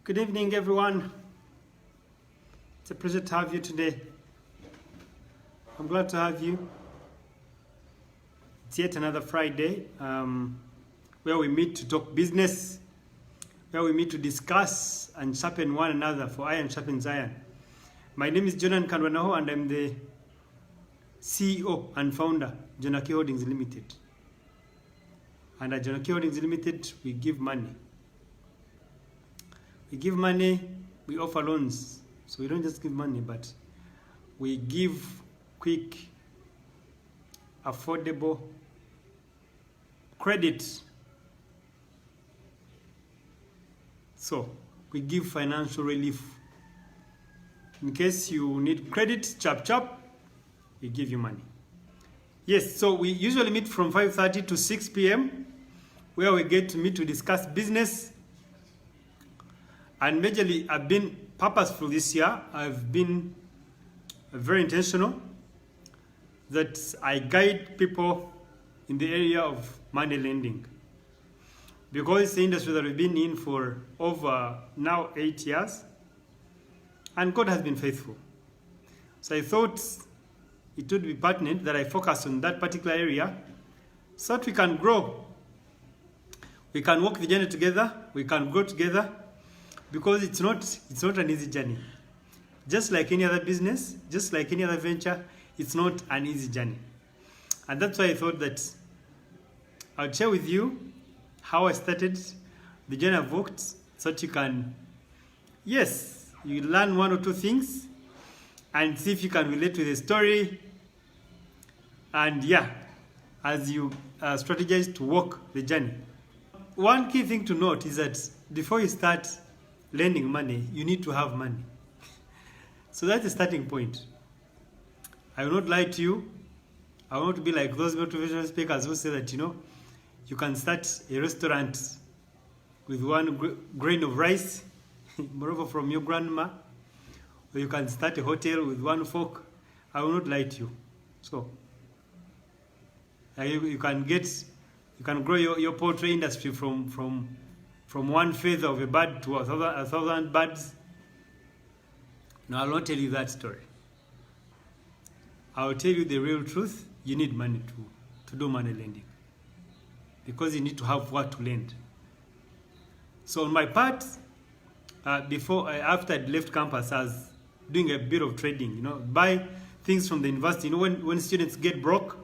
Good evening, everyone. It's a pleasure to have you today. I'm glad to have you. It's yet another Friday where we meet to talk business, where we meet to discuss and sharpen one another, for iron sharpens iron. My name is Jonan Kandwanaho, and I'm the CEO and founder, Jonaki Holdings Limited. And at Jonaki Holdings Limited, we give money. We give money, we offer loans. So we don't just give money, but we give quick, affordable credit. So we give financial relief. In case you need credit, chop, we give you money. Yes, so we usually meet from 5:30 to 6 p.m. where we get to meet to discuss business. And majorly, I've been purposeful this year. I've been very intentional that I guide people in the area of money lending. Because it's the industry that we've been in for over now 8 years, and God has been faithful. So I thought it would be pertinent that I focus on that particular area so that we can grow. We can walk the journey together, we can grow together, because it's not an easy journey. Just like any other business, just like any other venture, it's not an easy journey. And that's why I thought that I'll share with you how I started, the journey I've walked, so that you can, yes, you learn one or two things and see if you can relate to the story. And yeah, as you strategize to walk the journey. One key thing to note is that before you start lending money, you need to have money. So that's the starting point. I will not lie to you. I want to be like those motivational speakers who say that, you can start a restaurant with one grain of rice, moreover from your grandma, or you can start a hotel with one fork. I will not lie to you. So you can grow your poultry industry from one feather of a bird to a thousand birds. No, I'll not tell you that story. I'll tell you the real truth. You need money to do money lending, because you need to have what to lend. So on my part, after I left campus, I was doing a bit of trading, buy things from the university. When students get broke,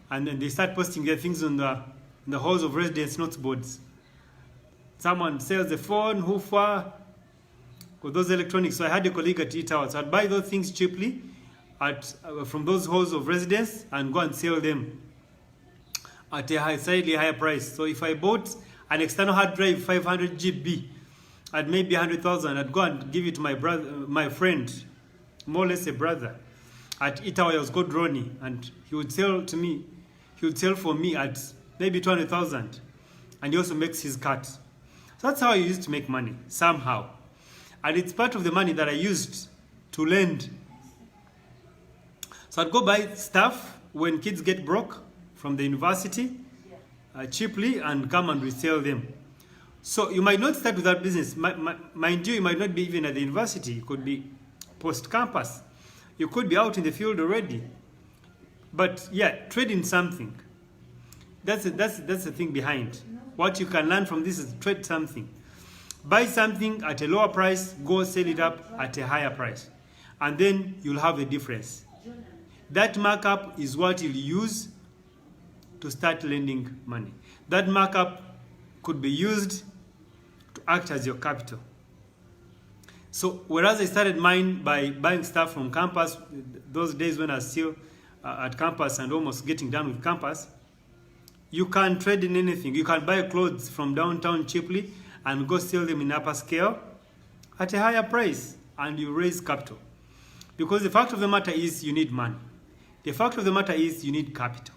and then they start posting their things on the halls of residence notes boards. Someone sells the phone, hoofer, or those electronics. So I had a colleague at E-Tower. So I'd buy those things cheaply from those halls of residence and go and sell them at a slightly higher price. So if I bought an external hard drive, 500 GB, at maybe 100,000, I'd go and give it to my friend, more or less a brother. At E-Tower, he was called Ronnie, and he would sell for me at maybe 200,000, and he also makes his cut. So that's how I used to make money, somehow. And it's part of the money that I used to lend. So I'd go buy stuff when kids get broke from the university cheaply and come and resell them. So you might not start with that business. Mind you might not be even at the university. You could be post-campus. You could be out in the field already. But yeah, trade in something. That's the thing behind. What you can learn from this is trade something. Buy something at a lower price, go sell it up at a higher price. And then you'll have a difference. That markup is what you'll use to start lending money. That markup could be used to act as your capital. So whereas I started mine by buying stuff from campus, those days when I was still at campus and almost getting done with campus, you can trade in anything. You can buy clothes from downtown cheaply and go sell them in upper scale at a higher price, and you raise capital. Because the fact of the matter is you need money. The fact of the matter is you need capital.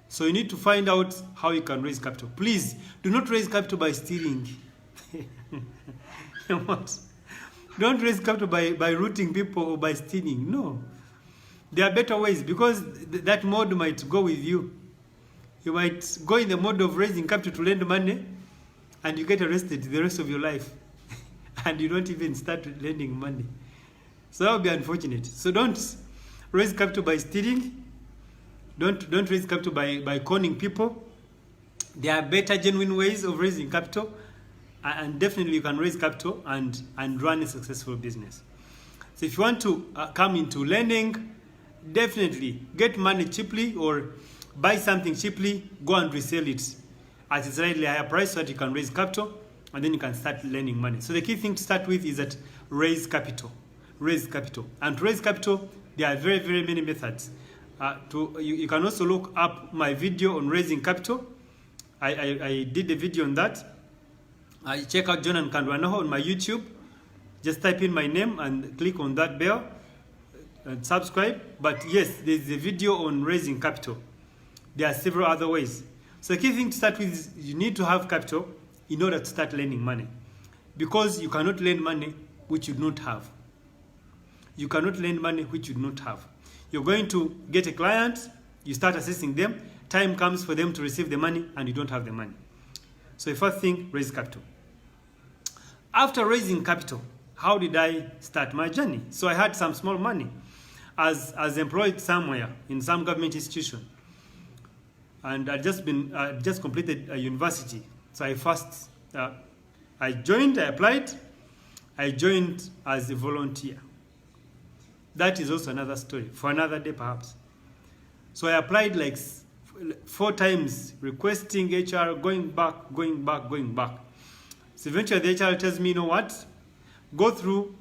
So you need to find out how you can raise capital. Please, do not raise capital by stealing. Don't raise capital by rooting people or by stealing. No. There are better ways, because that mode might go with you. You might go in the mode of raising capital to lend money, and you get arrested the rest of your life and you don't even start lending money. So that would be unfortunate. So don't raise capital by stealing. Don't raise capital by conning people. There are better, genuine ways of raising capital, and definitely you can raise capital and run a successful business. So if you want to come into lending, definitely get money cheaply or buy something cheaply, go and resell it at a slightly higher price so that you can raise capital, and then you can start lending money. So the key thing to start with is that raise capital. Raise capital. And to raise capital, there are very, very many methods. You can also look up my video on raising capital. I did a video on that. Check out John Nkandwanaho on my YouTube. Just type in my name and click on that bell and subscribe. But yes, there's a video on raising capital. There are several other ways. So the key thing to start with is you need to have capital in order to start lending money. Because you cannot lend money which you do not have. You cannot lend money which you do not have. You're going to get a client, you start assessing them, time comes for them to receive the money and you don't have the money. So the first thing, raise capital. After raising capital, how did I start my journey? So I had some small money as employed somewhere in some government institution. And I just completed a university. So I applied, I joined as a volunteer. That is also another story, for another day perhaps. So I applied like 4 times, requesting HR, going back. So eventually the HR tells me, you know what, go through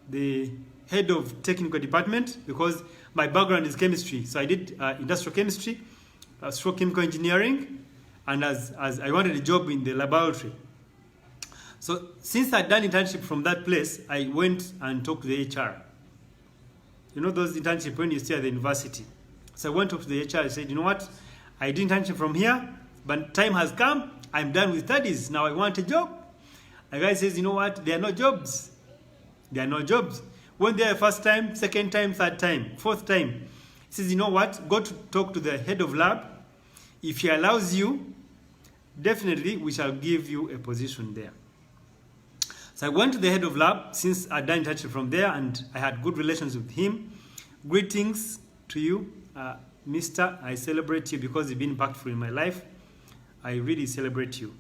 the head of technical department, because my background is chemistry. So I did industrial chemistry, stroke chemical engineering, and as I wanted a job in the laboratory. So since I'd done internship from that place, I went and talked to the HR. You know those internships when you stay at the university. So I went up to the HR and said, you know what, I did internship from here, but time has come, I'm done with studies, now I want a job. The guy says, you know what, there are no jobs. There are no jobs. Went there first time, second time, third time, fourth time. He says, you know what, go to talk to the head of lab. If he allows you, definitely we shall give you a position there. So I went to the head of lab, since I'd done internship from there and I had good relations with him. Greetings to you, Mister. I celebrate you because you've been impactful in my life. I really celebrate you.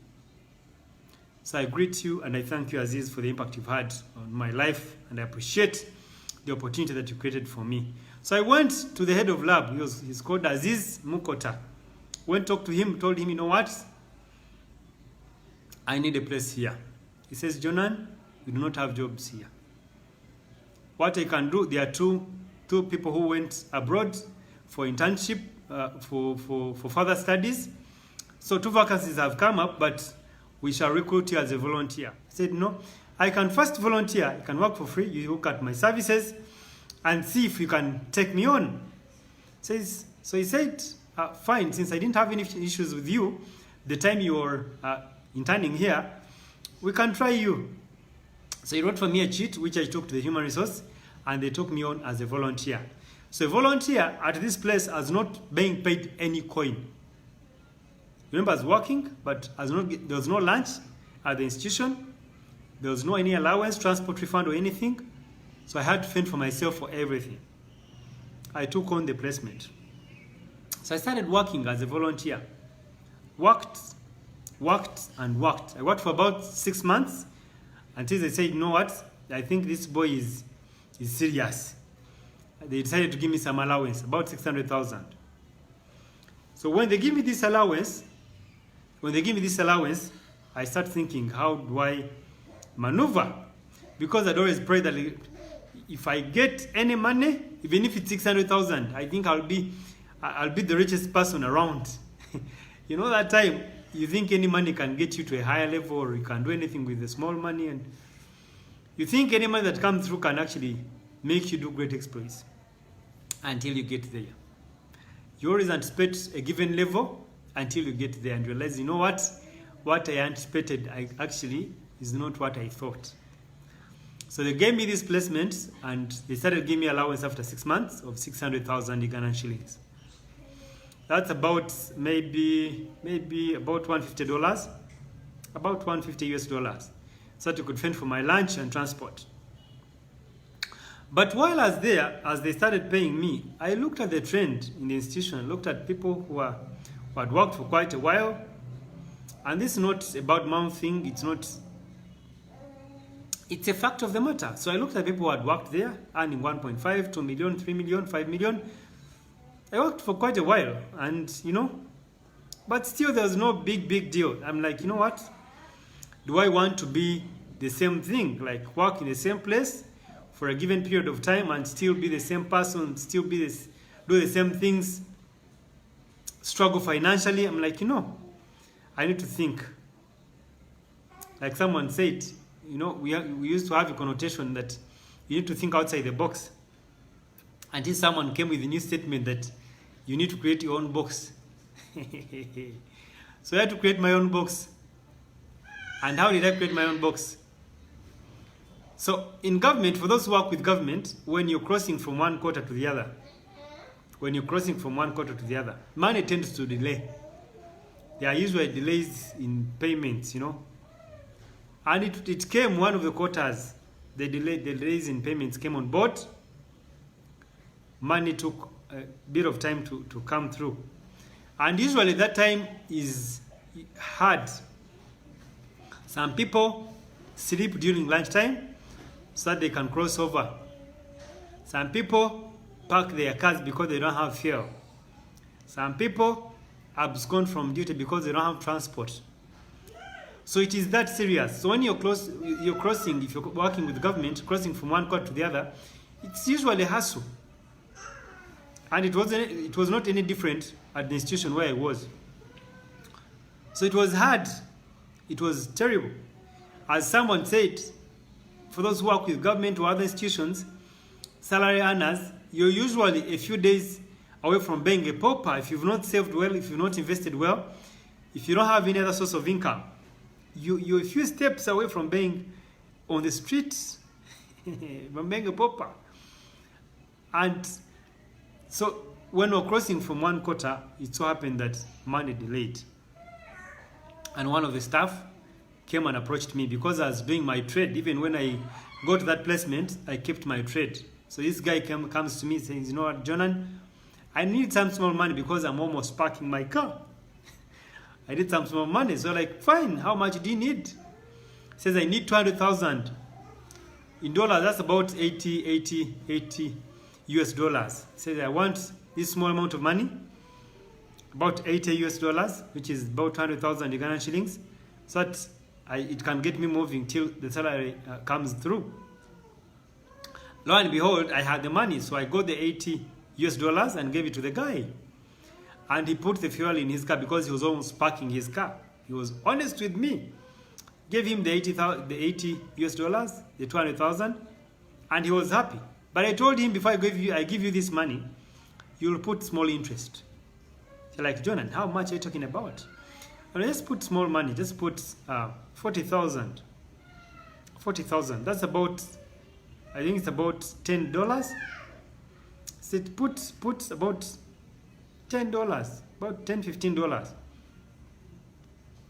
So I greet you and I thank you, Aziz, for the impact you've had on my life, and I appreciate the opportunity that you created for me. So I went to the head of lab. He's called Aziz Mukota. Went to talk to him, told him, you know what, I need a place here. He says, Jonan, we do not have jobs here. What I can do, there are two people who went abroad for internship, for further studies. So 2 vacancies have come up, but we shall recruit you as a volunteer. I said, no, I can first volunteer. I can work for free. You look at my services and see if you can take me on. So he said, fine, since I didn't have any issues with you the time you were interning here, we can try you. So he wrote for me a sheet, which I took to the human resource, and they took me on as a volunteer. So a volunteer at this place has not being paid any coin. Remember, I was working, but there was no lunch at the institution. There was no any allowance, transport refund, or anything. So I had to fend for myself for everything. I took on the placement. So I started working as a volunteer. Worked. I worked for about 6 months until they said, you know what, I think this boy is serious. They decided to give me some allowance, about 600,000. So when they give me this allowance, I start thinking, how do I maneuver? Because I'd always prayed that if I get any money, even if it's 600,000, I think I'll be the richest person around. You know, that time you think any money can get you to a higher level, or you can do anything with the small money, and you think any money that comes through can actually make you do great exploits until you get there. You always anticipate a given level until you get there and realize, you know what I anticipated actually is not what I thought. So they gave me this placement and they started giving me allowance after 6 months of 600,000 Ugandan shillings. That's about maybe about $150. about 150 US dollars, so that I could fend for my lunch and transport. But while I was there, as they started paying me, I looked at the trend in the institution, looked at people who had worked for quite a while. And this is not about mouthing, it's a fact of the matter. So I looked at people who had worked there, earning 1.5, 2 million, 3 million, 5 million. I worked for quite a while, and but still there was no big deal. I'm like, you know what? Do I want to be the same thing, like work in the same place for a given period of time and still be the same person, still do the same things, struggle financially? I'm like, I need to think. Like someone said, we used to have a connotation that you need to think outside the box. Until someone came with a new statement that you need to create your own box. So I had to create my own box. And how did I create my own box? So in government, for those who work with government, when you're crossing from one quarter to the other, money tends to delay. There are usually delays in payments, And it came one of the quarters, the delays in payments came on board. Money took a bit of time to come through. And usually that time is hard. Some people sleep during lunchtime so that they can cross over. Some people park their cars because they don't have fuel. Some people abscond from duty because they don't have transport. So it is that serious. So when you're crossing, if you're working with government, crossing from one court to the other, it's usually a hassle. And it was not any different at the institution where I was. So it was hard. It was terrible. As someone said, for those who work with government or other institutions, salary earners, you're usually a few days away from being a pauper if you've not saved well, if you've not invested well, if you don't have any other source of income. You're a few steps away from being on the streets, from being a pauper. And so when we're crossing from one quarter, it so happened that money delayed. And one of the staff came and approached me because I was doing my trade. Even when I got that placement, I kept my trade. So this guy comes to me saying, you know what, Jonan, I need some small money because I'm almost parking my car. I need some small money. So like, fine, how much do you need? He says, I need 200,000. In dollars, that's about 80 US dollars. He says, I want this small amount of money, about 80 US dollars, which is about 200,000 Ugandan shillings, so that it can get me moving till the salary comes through. Lo and behold, I had the money, so I got the 80 US dollars and gave it to the guy. And he put the fuel in his car because he was almost parking his car. He was honest with me. Gave him the 80 US dollars, the 200,000, and he was happy. But I told him, before I give you this money, you'll put small interest. So like, Jonan, how much are you talking about? Well, just put small money. Just put 40,000. 40,000. That's about, I think it's about $10. So put about $10, about $10-15.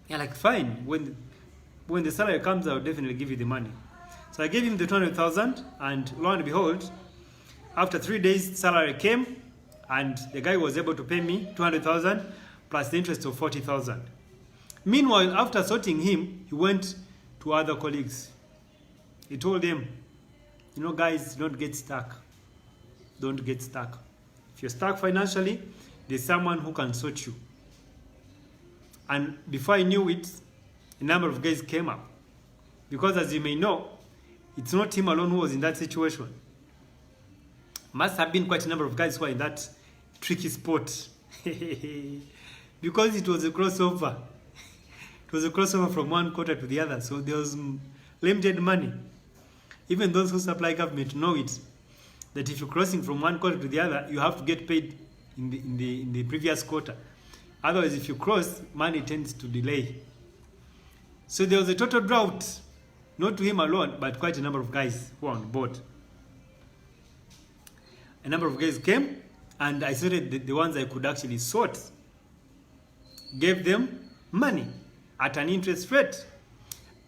Yeah, like fine. When the salary comes, I'll definitely give you the money. So I gave him the 200,000, and lo and behold, after 3 days, salary came, and the guy was able to pay me 200,000 plus the interest of 40,000. Meanwhile, after sorting him, he went to other colleagues. He told them, guys, don't get stuck. Don't get stuck. If you're stuck financially, there's someone who can sort you. And before I knew it, a number of guys came up. Because as you may know, it's not him alone who was in that situation. Must have been quite a number of guys who are in that tricky spot. Because it was a crossover. It was a crossover from one quarter to the other. So there was limited money. Even those who supply government know it. That if you're crossing from one quarter to the other, you have to get paid in the previous quarter. Otherwise, if you cross, money tends to delay. So there was a total drought. Not to him alone, but quite a number of guys who were on board. A number of guys came, and I sorted the ones I could actually sort. Gave them money at an interest rate.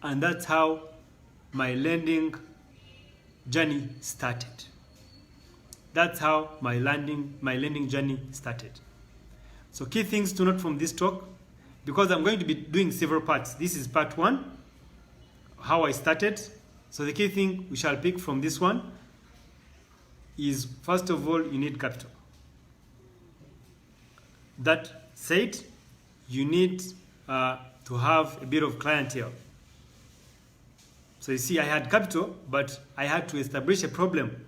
And that's how my lending journey started. That's how my lending journey started. So key things to note from this talk, because I'm going to be doing several parts. This is part 1, how I started. So the key thing we shall pick from this one is, first of all, you need capital. That said, you need to have a bit of clientele. So you see, I had capital, but I had to establish a problem.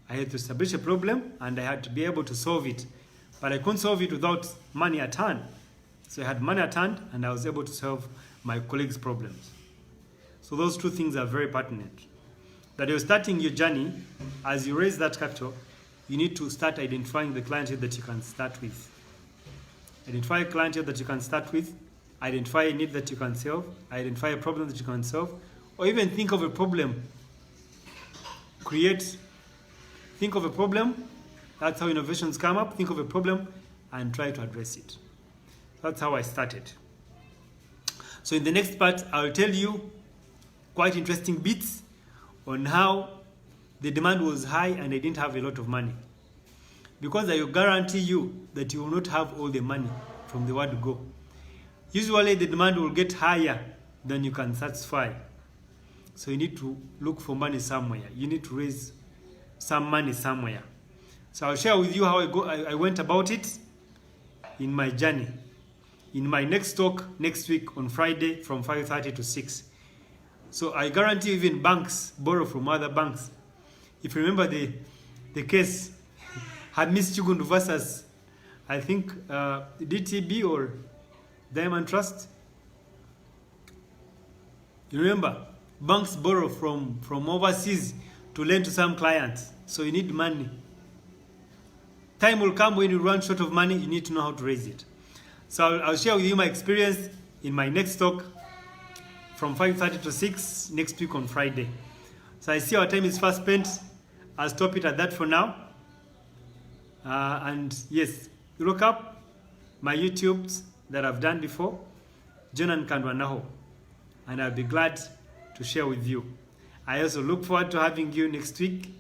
I had to establish a problem and I had to be able to solve it. But I couldn't solve it without money at hand. So I had money at hand and I was able to solve my colleagues' problems. So those two things are very pertinent. That you're starting your journey, as you raise that capital, you need to start identifying the clientele that you can start with. Identify a clientele that you can start with, identify a need that you can solve, identify a problem that you can solve, or even think of a problem. Think of a problem. That's how innovations come up. Think of a problem and try to address it. That's how I started. So in the next part, I'll tell you quite interesting bits on how the demand was high and I didn't have a lot of money. Because I will guarantee you that you will not have all the money from the word go. Usually the demand will get higher than you can satisfy. So you need to look for money somewhere. You need to raise some money somewhere. So I'll share with you how I went about it in my journey. In my next talk next week on Friday from 5:30 to 6. So I guarantee even banks borrow from other banks. If you remember the case, Hamis Chugundu versus, I think, DTB or Diamond Trust. You remember, banks borrow from overseas to lend to some clients. So you need money. Time will come when you run short of money, you need to know how to raise it. So I'll share with you my experience in my next talk from 5:30 to 6 next week on Friday. So I see our time is fast spent. I'll stop it at that for now. And yes, look up my YouTubes that I've done before, Jonan Kandwanaho, and I'll be glad to share with you. I also look forward to having you next week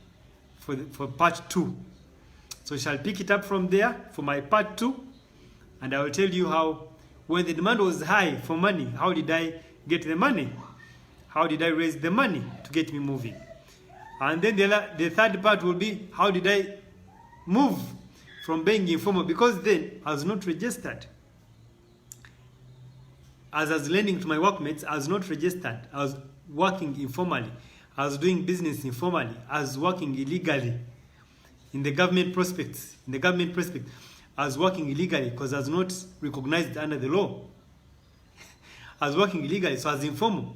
for part 2. So I shall pick it up from there for my part 2, and I will tell you how, when the demand was high for money, how did I get the money? How did I raise the money to get me moving? And then the third part will be, how did I move from being informal? Because then I was not registered. As I was lending to my workmates, I was not registered. I was working informally. I was doing business informally. I was working illegally in the government prospects. I was working illegally because I was not recognized under the law. I was working illegally, so I was informal.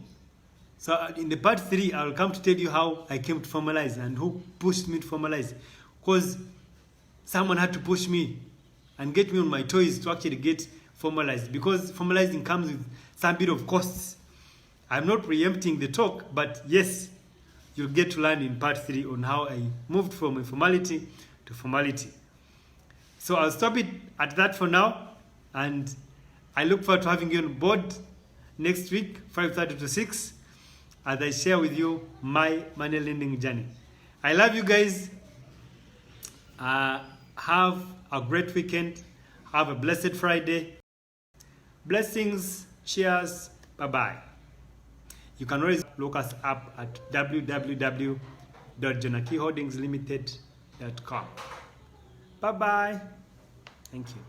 So in the part 3, I'll come to tell you how I came to formalize and who pushed me to formalize. Because someone had to push me and get me on my toes to actually get formalized. Because formalizing comes with some bit of costs. I'm not preempting the talk, but yes, you'll get to learn in part 3 on how I moved from informality to formality. So I'll stop it at that for now, and I look forward to having you on board next week, 5:30 to 6, as I share with you my money lending journey. I love you guys. Have a great weekend. Have a blessed Friday. Blessings. Cheers. Bye-bye. You can always look us up at www.jonakiholdingslimited.com. Bye-bye. Thank you.